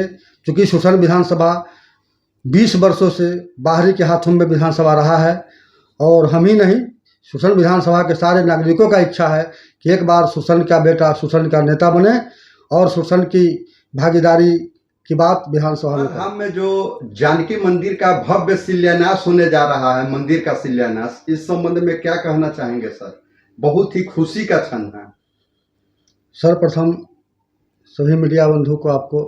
चूँकि सुसन विधानसभा 20 वर्षों से बाहरी के हाथों में विधानसभा रहा है और हम ही नहीं, सुसन विधानसभा के सारे नागरिकों का इच्छा है कि एक बार सुसन का बेटा सुसन का नेता बने और सुसन की भागीदारी की बात विधानसभा में करें। में जो जानकी मंदिर का भव्य शिलान्यास होने जा रहा है, मंदिर का शिलान्यास, इस संबंध में क्या कहना चाहेंगे सर? बहुत ही खुशी का क्षण है। सर्वप्रथम सभी मीडिया बंधु को आपको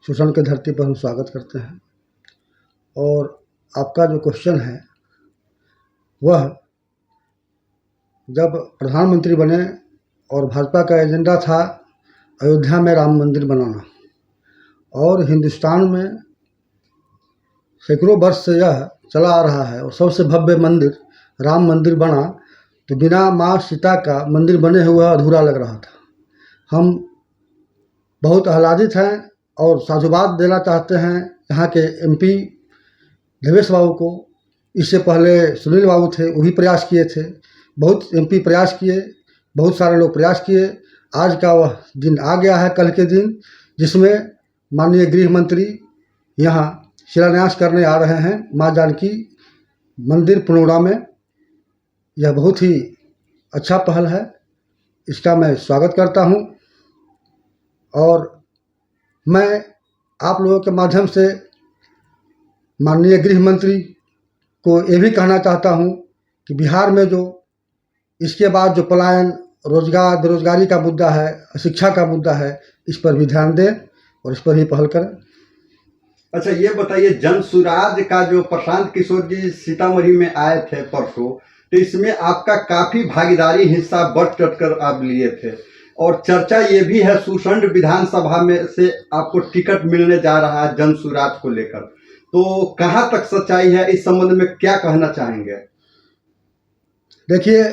सुसन की धरती पर हम स्वागत करते हैं। और आपका जो क्वेश्चन है वह जब प्रधानमंत्री बने और भाजपा का एजेंडा था अयोध्या में राम मंदिर बनाना और हिंदुस्तान में सैकड़ों वर्ष से यह चला आ रहा है और सबसे भव्य मंदिर राम मंदिर बना, तो बिना माँ सीता का मंदिर बने हुआ अधूरा लग रहा था। हम बहुत आह्लादित हैं और साधुवाद देना चाहते हैं यहाँ के एमपी देवेश बाबू को। इससे पहले सुनील बाबू थे, वो भी प्रयास किए थे, बहुत एमपी प्रयास किए, बहुत सारे लोग प्रयास किए। आज का वह दिन आ गया है, कल के दिन, जिसमें माननीय गृह मंत्री यहाँ शिलान्यास करने आ रहे हैं माँ जानकी मंदिर पुनौरा में। यह बहुत ही अच्छा पहल है, इसका मैं स्वागत करता हूँ। और मैं आप लोगों के माध्यम से माननीय गृह मंत्री को ये भी कहना चाहता हूँ कि बिहार में जो इसके बाद जो पलायन, रोजगार, बेरोजगारी का मुद्दा है, शिक्षा का मुद्दा है, इस पर भी ध्यान दें और इस पर ही पहल करें। अच्छा, ये बताइए, जन सुराज का जो प्रशांत किशोर जी सीतामढ़ी में आए थे परसों, तो इसमें आपका काफी भागीदारी, हिस्सा बढ़ चढ़ कर आप लिए थे और चर्चा ये भी है सुसंड विधानसभा में से आपको टिकट मिलने जा रहा है जन सुराज को लेकर, तो कहाँ तक सच्चाई है? इस संबंध में क्या कहना चाहेंगे? देखिए,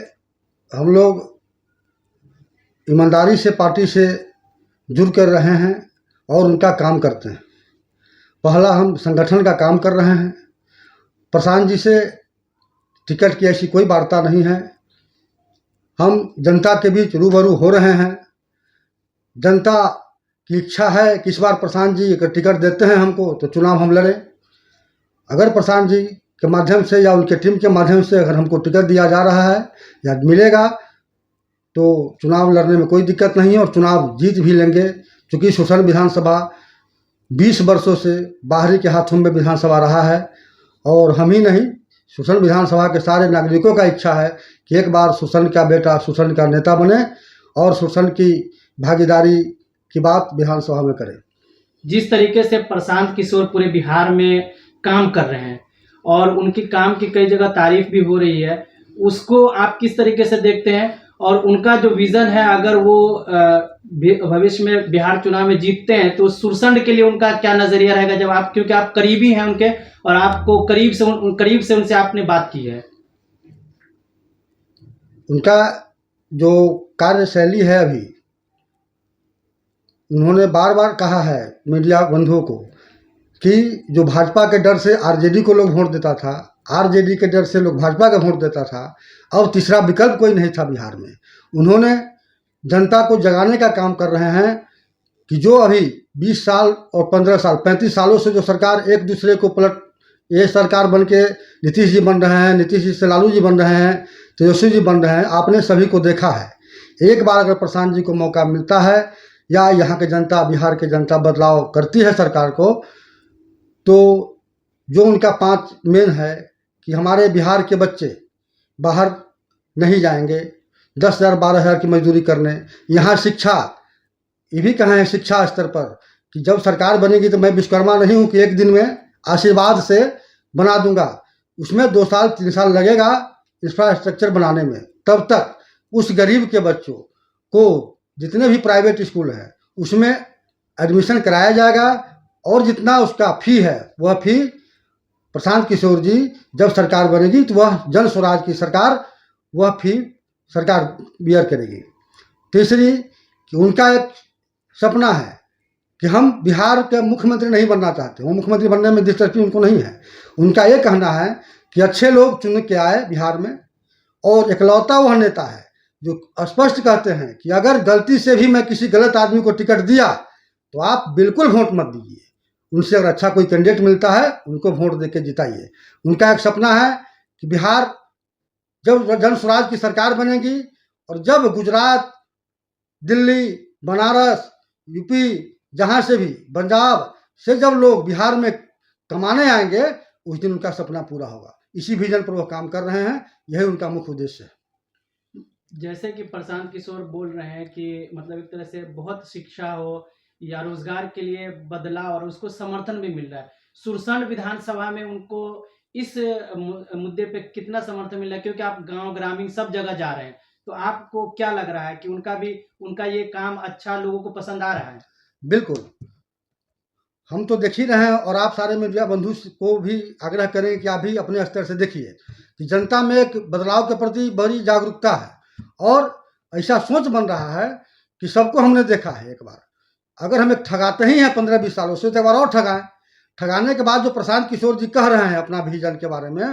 हम लोग ईमानदारी से पार्टी से जुड़ कर रहे हैं और उनका काम करते हैं। पहला हम संगठन का काम कर रहे हैं। प्रशांत जी से टिकट की ऐसी कोई वार्ता नहीं है। हम जनता के बीच रूबरू हो रहे हैं। जनता की इच्छा है कि इस बार प्रशांत जी अगर टिकट देते हैं हमको तो चुनाव हम लड़ें। अगर प्रशांत जी के माध्यम से या उनके टीम के माध्यम से अगर हमको टिकट दिया जा रहा है या मिलेगा तो चुनाव लड़ने में कोई दिक्कत नहीं है और चुनाव जीत भी लेंगे। क्योंकि सुसन विधानसभा 20 वर्षों से बाहरी के हाथों में विधानसभा रहा है और हम ही नहीं, सुसन विधानसभा के सारे नागरिकों का इच्छा है कि एक बार सुसन का बेटा सुसन का नेता बने और सुसन की भागीदारी की बात विधानसभा में करें। जिस तरीके से प्रशांत किशोर पूरे बिहार में काम कर रहे हैं और उनकी काम की कई जगह तारीफ भी हो रही है, उसको आप किस तरीके से देखते हैं? और उनका जो विज़न है, अगर वो भविष्य में बिहार चुनाव में जीतते हैं तो सुरसंड के लिए उनका क्या नज़रिया रहेगा? जब आप, क्योंकि आप करीबी हैं उनके और आपको करीब से उनसे आपने बात की है। उनका जो कार्यशैली है, अभी उन्होंने बार बार कहा है मीडिया बंधुओं को कि जो भाजपा के डर से आरजेडी को लोग वोट देता था, आरजेडी के डर से लोग भाजपा का वोट देता था, अब तीसरा विकल्प कोई नहीं था बिहार में। उन्होंने जनता को जगाने का काम कर रहे हैं कि जो अभी 20 साल और 15 साल 35 सालों से जो सरकार एक दूसरे को पलट, ये सरकार बन के नीतीश जी बन रहे हैं, नीतीश जी से लालू जी बन रहे हैं, तेजस्वी जी बन रहे हैं, आपने सभी को देखा है। एक बार अगर प्रशांत जी को मौका मिलता है या यहाँ के जनता, बिहार के जनता बदलाव करती है सरकार को, तो जो उनका 5 मेन है कि हमारे बिहार के बच्चे बाहर नहीं जाएंगे 10,000 12,000 की मजदूरी करने। यहाँ शिक्षा, ये भी कहे हैं शिक्षा स्तर पर कि जब सरकार बनेगी तो मैं विश्वकर्मा नहीं हूँ कि एक दिन में आशीर्वाद से बना दूंगा, उसमें 2 साल 3 साल लगेगा इंफ्रास्ट्रक्चर बनाने में। तब तक उस गरीब के बच्चों को जितने भी प्राइवेट स्कूल हैं उसमें एडमिशन कराया जाएगा और जितना उसका फ़ी है वह फ़ी प्रशांत किशोर जी जब सरकार बनेगी तो वह जन स्वराज की सरकार वह फ़ी सरकार बियर करेगी। तीसरी कि उनका एक सपना है कि हम बिहार के मुख्यमंत्री नहीं बनना चाहते, वो मुख्यमंत्री बनने में दिलचस्पी उनको नहीं है। उनका ये कहना है कि अच्छे लोग चुन के आए बिहार में और इकलौता वह नेता है जो स्पष्ट कहते हैं कि अगर गलती से भी मैं किसी गलत आदमी को टिकट दिया तो आप बिल्कुल वोट मत दीजिए। उनसे अगर अच्छा कोई कैंडिडेट मिलता है उनको वोट दे के जिताइए। उनका एक सपना है कि बिहार जब जन स्वराज की सरकार बनेगी और जब गुजरात, दिल्ली, बनारस, यूपी, जहाँ से भी, पंजाब से जब लोग बिहार में कमाने आएंगे उस दिन उनका सपना पूरा होगा। इसी विजन पर वो काम कर रहे हैं, यही उनका मुख्य उद्देश्य है। जैसे कि प्रशांत किशोर बोल रहे हैं कि मतलब एक तरह से बहुत शिक्षा हो या रोजगार के लिए बदला और उसको समर्थन भी मिल रहा है। सुरसंड विधानसभा में उनको इस मुद्दे पे कितना समर्थन मिल रहा है, क्योंकि आप गांव ग्रामीण सब जगह जा रहे हैं, तो आपको क्या लग रहा है कि उनका ये काम अच्छा लोगों को पसंद आ रहा है? बिल्कुल, हम तो देख ही रहे हैं और आप सारे मीडिया बंधु को भी आग्रह करें कि आप भी अपने स्तर से देखिए कि जनता में एक बदलाव के प्रति बड़ी जागरूकता है और ऐसा सोच बन रहा है कि सबको हमने देखा है। एक बार अगर हम एक ठगाते ही हैं 15-20 सालों से, तो एक बार और ठगाएं। ठगाने के बाद जो प्रशांत किशोर जी कह रहे हैं अपना विजन के बारे में,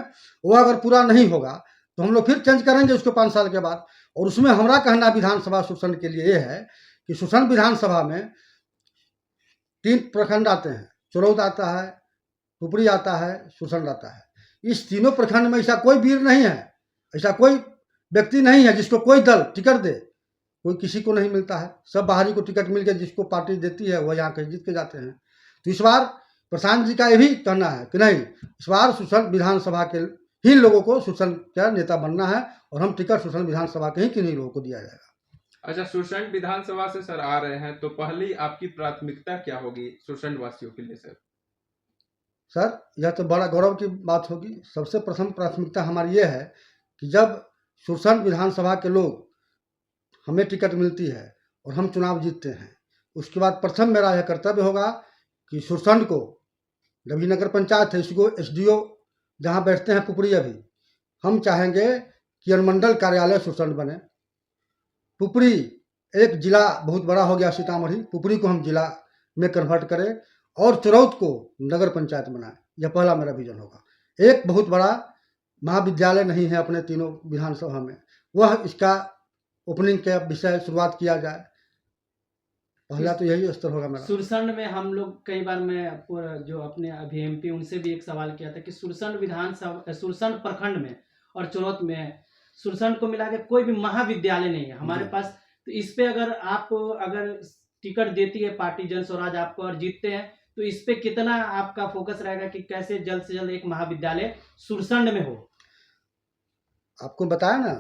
वो अगर पूरा नहीं होगा तो हम लोग फिर चेंज करेंगे उसको 5 साल के बाद। और उसमें हमारा कहना विधानसभा सुरसंड के लिए ये है कि सुरसंड विधानसभा में 3 प्रखंड आते हैं, चुरौत आता है, पुपरी आता है, सुरसंड आता है। इस तीनों प्रखंड में ऐसा कोई वीर नहीं है, ऐसा कोई व्यक्ति नहीं है जिसको कोई दल टिकट दे। कोई किसी को नहीं मिलता है, सब बाहरी को टिकट मिल के जिसको पार्टी देती है वह यहाँ के जीत के जाते हैं। तो इस बार प्रशांत जी का ये भी कहना है कि नहीं, इस बार सुरसंड विधानसभा के ही लोगों को सुरसंड का नेता बनना है और हम टिकट सुरसंड विधानसभा के ही किन्हीं लोगों को दिया जाएगा। अच्छा, सुरसंड विधानसभा से सर आ रहे हैं, तो पहली आपकी प्राथमिकता क्या होगी सुरसंड वासियों के लिए सर? सर, यह तो बड़ा गौरव की बात होगी। सबसे प्रथम प्राथमिकता हमारी ये है कि जब सुरसंड विधानसभा के लोग हमें टिकट मिलती है और हम चुनाव जीतते हैं, उसके बाद प्रथम मेरा यह कर्तव्य होगा कि सुरसंड को, जब नगर पंचायत है, इसको एसडीओ जहाँ बैठते हैं पुपरी, अभी हम चाहेंगे कि अनुमंडल कार्यालय सुरसंड बने। पुपरी एक जिला बहुत बड़ा हो गया सीतामढ़ी, पुपरी को हम जिला में कन्वर्ट करें और चुरौत को नगर पंचायत बनाएं। यह पहला मेरा विजन होगा। एक बहुत बड़ा महाविद्यालय नहीं है अपने तीनों विधानसभा में, वह इसका ओपनिंग के विषय शुरुआत किया जाए। पहला तो यही स्तर होगा मेरा। सुरसंड में हम लोग कई बार, मैं जो अपने अभी एमपी उनसे भी एक सवाल किया था कि सुरसंड विधानसभा, सुरसंड प्रखंड में और चुरौत में, सुरसंड को मिला के कोई भी महाविद्यालय नहीं है हमारे पास। तो इस पे अगर टिकट देती है पार्टी जन स्वराज आपको और जीतते हैं, तो इस पे कितना आपका फोकस रहेगा कि कैसे जल्द से जल्द एक महाविद्यालय सुरसंड में हो? आपको बताया ना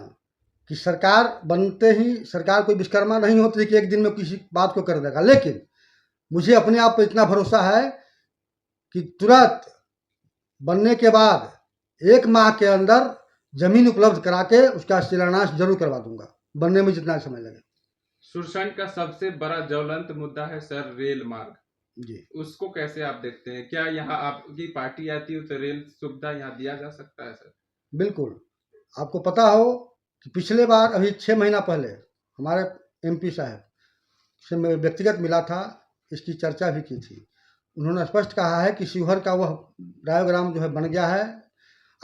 कि सरकार बनते ही सरकार कोई विश्वकर्मा नहीं होती कि एक दिन में किसी बात को कर देगा, लेकिन मुझे अपने आप पर इतना भरोसा है कि तुरंत बनने के बाद 1 माह के अंदर जमीन उपलब्ध करा के उसका शिलान्यास जरूर करवा दूंगा, बनने में जितना समय लगे। सुरसंड का सबसे बड़ा ज्वलंत मुद्दा है सर रेल मार्ग जी, उसको कैसे आप देखते हैं? क्या यहाँ आपकी पार्टी आती है तो रेल सुविधा यहाँ दिया जा सकता है सर? बिल्कुल। आपको पता हो कि पिछले बार अभी 6 महीना पहले हमारे एमपी साहब से मैं व्यक्तिगत मिला था, इसकी चर्चा भी की थी। उन्होंने स्पष्ट कहा है कि शिवहर का वह डायोग्राम जो है बन गया है,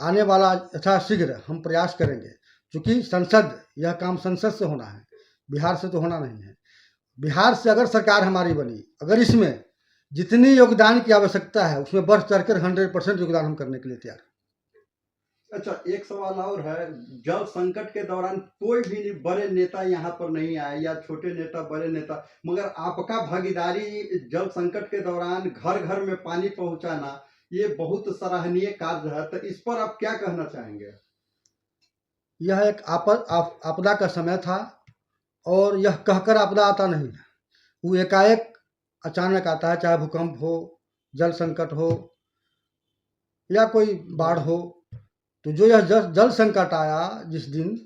आने वाला यथाशीघ्र हम प्रयास करेंगे, क्योंकि संसद, यह काम संसद से होना है, बिहार से तो होना नहीं है। बिहार से अगर सरकार हमारी बनी, अगर इसमें जितनी योगदान की आवश्यकता है उसमें बढ़ चढ़कर 100% योगदान हम करने के लिए तैयार हैं। अच्छा, एक सवाल और है। जल संकट के दौरान कोई भी बड़े नेता यहाँ पर नहीं आए, या छोटे नेता बड़े नेता, मगर आपका भागीदारी जल संकट के दौरान घर घर में पानी पहुंचाना, ये बहुत सराहनीय कार्य है। तो इस पर आप क्या कहना चाहेंगे? यह एक आपदा का समय था और यह कहकर आपदा आता नहीं है, वो एकाएक अचानक आता है। चाहे भूकंप हो, जल संकट हो या कोई बाढ़ हो, तो जो यह जल संकट आया जिस दिन,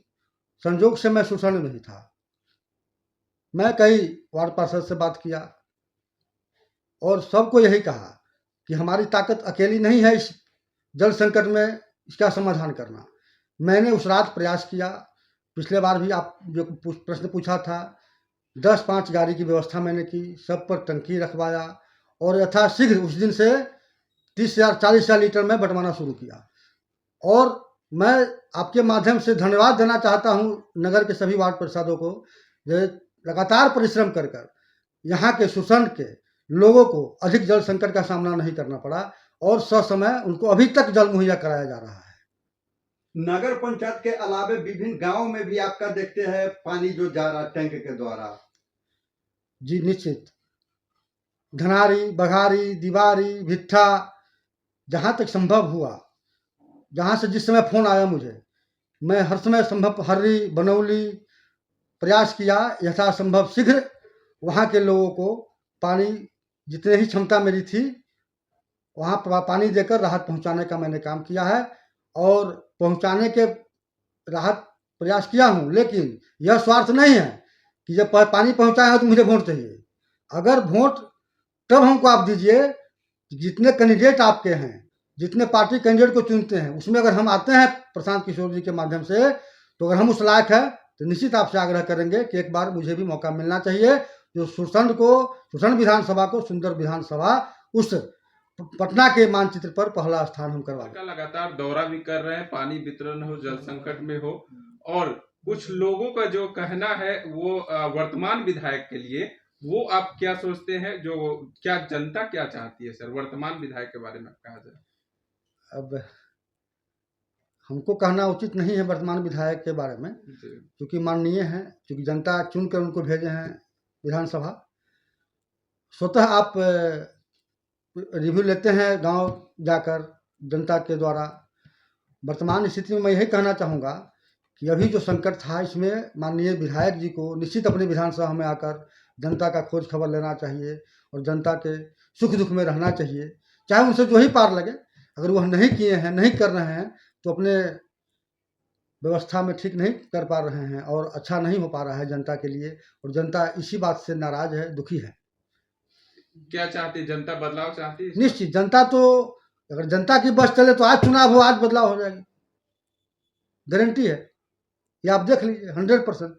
संजोग से मैं सुरसंड में ही था। मैं कई वार्ड पार्षद से बात किया और सबको यही कहा कि हमारी ताकत अकेली नहीं है इस जल संकट में इसका समाधान करना। मैंने उस रात प्रयास किया। पिछले बार भी आप जो प्रश्न पूछा था, 10-5 गाड़ी की व्यवस्था मैंने की, सब पर टंकी रखवाया और यथाशीघ्र उस दिन से 30,000-40,000 लीटर में बंटवाना शुरू किया। और मैं आपके माध्यम से धन्यवाद देना चाहता हूं नगर के सभी वार्ड पार्षदों को, जो लगातार परिश्रम कर यहाँ के सुरसंड के लोगों को अधिक जल संकट का सामना नहीं करना पड़ा और ससमय उनको अभी तक जल मुहैया कराया जा रहा है। नगर पंचायत के अलावे विभिन्न गांवों में भी आपका देखते हैं पानी जो जा रहा टैंक के द्वारा। जी निश्चित, धनारी, बघारी, दीवारी, भिट्ठा, जहाँ तक संभव हुआ, जहाँ से जिस समय फ़ोन आया मुझे, मैं हर समय संभव हर्री, बनौली प्रयास किया यथासंभव शीघ्र वहाँ के लोगों को पानी जितने ही क्षमता मेरी थी वहाँ पानी देकर राहत पहुँचाने का मैंने काम किया है और पहुँचाने के राहत प्रयास किया हूँ। लेकिन यह स्वार्थ नहीं है कि जब पानी पहुँचाया है तो मुझे वोट चाहिए। अगर वोट तब हमको आप दीजिए, जितने कैंडिडेट आपके हैं, जितने पार्टी कैंडिडेट को चुनते हैं, उसमें अगर हम आते हैं प्रशांत किशोर जी के माध्यम से, तो अगर हम उस लायक है तो निश्चित आपसे आग्रह करेंगे कि एक बार मुझे भी मौका मिलना चाहिए, जो सुरसंड विधानसभा को सुंदर विधानसभा उस पटना के मानचित्र पर पहला स्थान हम करवा का लगातार दौरा भी कर रहे हैं, पानी वितरण हो, जल संकट में हो, और कुछ लोगों का जो कहना है वो वर्तमान विधायक के लिए, वो आप क्या सोचते हैं, जो क्या जनता क्या चाहती है सर वर्तमान विधायक के बारे में कहा जाए? अब हमको कहना उचित नहीं है वर्तमान विधायक के बारे में, क्योंकि माननीय हैं, क्योंकि जनता चुनकर उनको भेजे हैं विधानसभा। स्वतः आप रिव्यू लेते हैं गांव जाकर जनता के द्वारा। वर्तमान स्थिति में मैं यही कहना चाहूँगा कि अभी जो संकट था, इसमें माननीय विधायक जी को निश्चित अपने विधानसभा में आकर जनता का खोज खबर लेना चाहिए और जनता के सुख दुख में रहना चाहिए, चाहे उनसे जो ही पार लगे। अगर वह नहीं किए हैं, नहीं कर रहे हैं, तो अपने व्यवस्था में ठीक नहीं कर पा रहे हैं और अच्छा नहीं हो पा रहा है जनता के लिए, और जनता इसी बात से नाराज है, दुखी है। क्या चाहती जनता? बदलाव चाहती है? निश्चित जनता तो, अगर जनता की बस चले तो आज चुनाव हो, आज बदलाव हो जाएगी, गारंटी है, ये आप देख लीजिए 100%।